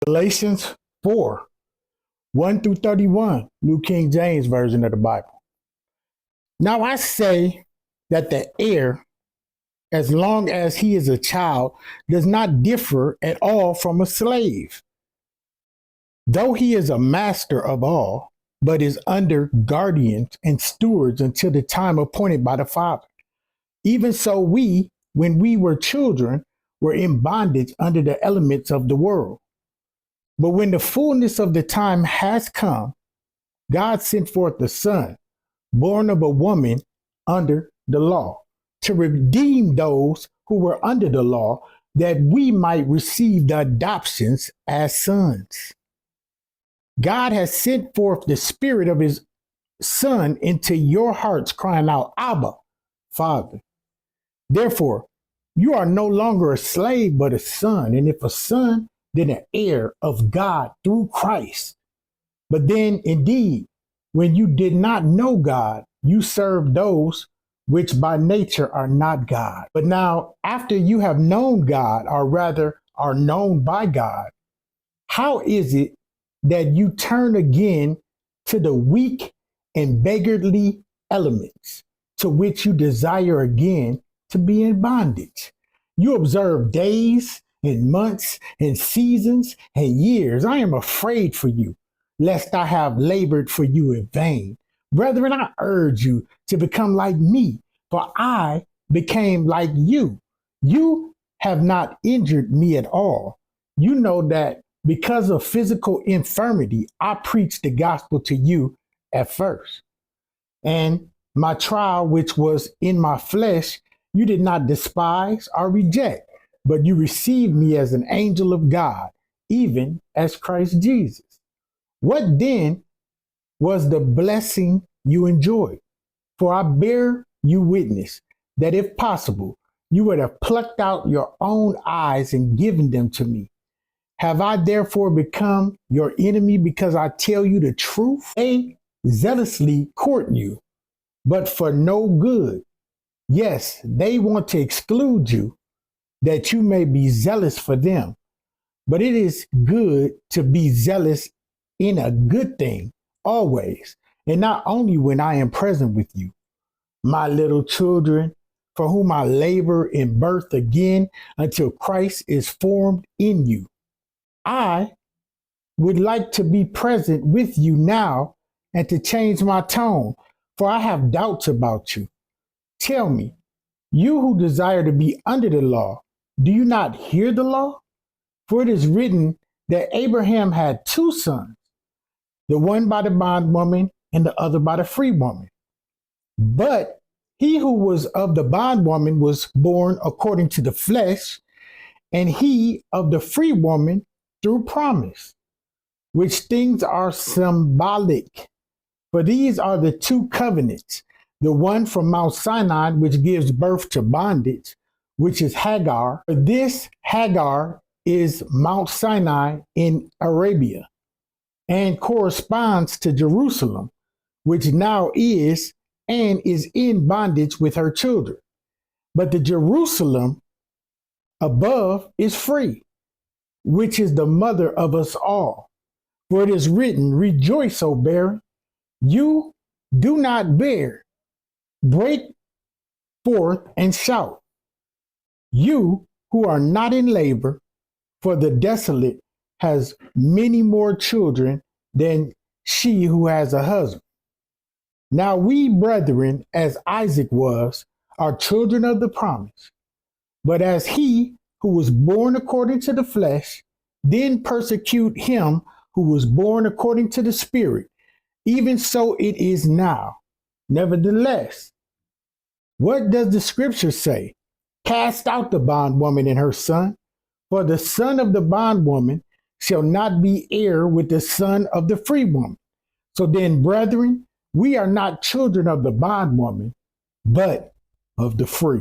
Galatians 4, 1 through 31, New King James Version of the Bible. Now I say that the heir, as long as he is a child, does not differ at all from a slave, though he is a master of all, but is under guardians and stewards until the time appointed by the Father. Even so we, when we were children, were in bondage under the elements of the world. But when the fullness of the time has come, God sent forth the Son, born of a woman under the law, to redeem those who were under the law, that we might receive the adoptions as sons. God has sent forth the Spirit of his Son into your hearts, crying out, Abba, Father. Therefore, you are no longer a slave, but a son. And if a son, then an heir of God through Christ. But then indeed, when you did not know God, you served those which by nature are not God. But now, after you have known God, or rather are known by God, how is it that you turn again to the weak and beggarly elements to which you desire again to be in bondage? You observe days and months and seasons and years. I am afraid for you, lest I have labored for you in vain. Brethren, I urge you to become like me, for I became like you. You have not injured me at all. You know that because of physical infirmity, I preached the gospel to you at first. And my trial, which was in my flesh, you did not despise or reject, but you received me as an angel of God, even as Christ Jesus. What then was the blessing you enjoyed? For I bear you witness that if possible, you would have plucked out your own eyes and given them to me. Have I therefore become your enemy because I tell you the truth? They zealously court you, but for no good. Yes, they want to exclude you, that you may be zealous for them. But it is good to be zealous in a good thing always, and not only when I am present with you. My little children, for whom I labor in birth again until Christ is formed in you. I would like to be present with you now and to change my tone, for I have doubts about you. Tell me, you who desire to be under the law, do you not hear the law? For it is written that Abraham had two sons, the one by the bondwoman and the other by the free woman. But he who was of the bondwoman was born according to the flesh, and he of the free woman through promise, which things are symbolic. For these are the two covenants, the one from Mount Sinai, which gives birth to bondage, which is Hagar. For this Hagar is Mount Sinai in Arabia, and corresponds to Jerusalem, which now is and is in bondage with her children. But the Jerusalem above is free, which is the mother of us all. For it is written, rejoice, O barren, you do not bear. Break forth and shout, you who are not in labor, for the desolate has many more children than she who has a husband. Now we, brethren, as Isaac was, are children of the promise. But as he who was born according to the flesh, then persecute him who was born according to the Spirit, even so it is now. Nevertheless, what does the scripture say? Cast out the bondwoman and her son, for the son of the bondwoman shall not be heir with the son of the free woman. So then, brethren, we are not children of the bondwoman, but of the free.